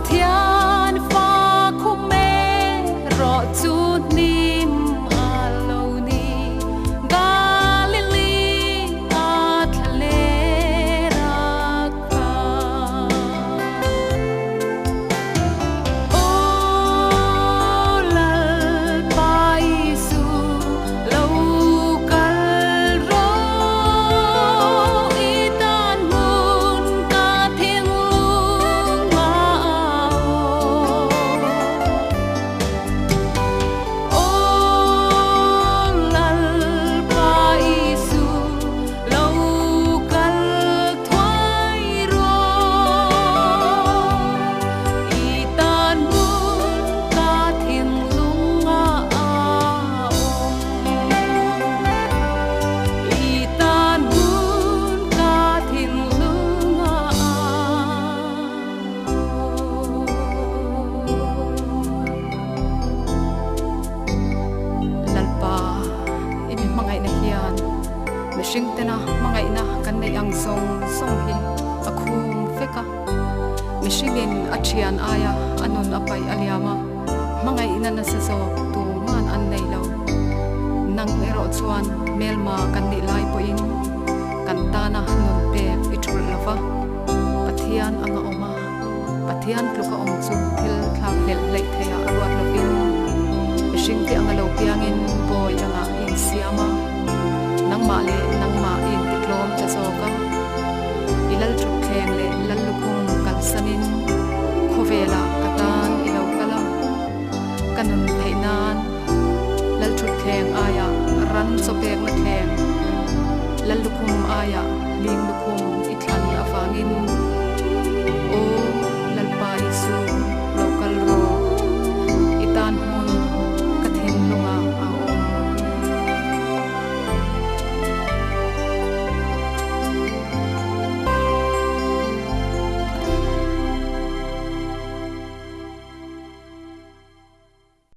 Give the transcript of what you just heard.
thiên pha khung mê rõ chút nim a lâu ni Galilee a thale ra kha ô lal pa Isu lâu kal ro itan mun ka thiêng lung ô lal pa Isu lâu kal thoái ro itan mun ka thiêng lung itan mun ka thiêng lung lalpa imi mangai na hian mishing tena mangai na kan nei ang song hi akhum feka mishingin achian aya anon apai aliama mangai na na sa tu man an nei lo nang ero chuan melma kan ni lai po in kan ta na nun pe itul lava pathian anga oma pathian pluka om chu thil thak lel lei theya ruat lovin mishing ti anga lo piangin boy anga in siama nang ma in tiklom cha soka ilal truk theng le lal lukhum kal sanin khovela katan ilo kala kanun theinan lal truk theng aya ran sopek ma theng lal lukhum aya ling lukhum ithlan avangin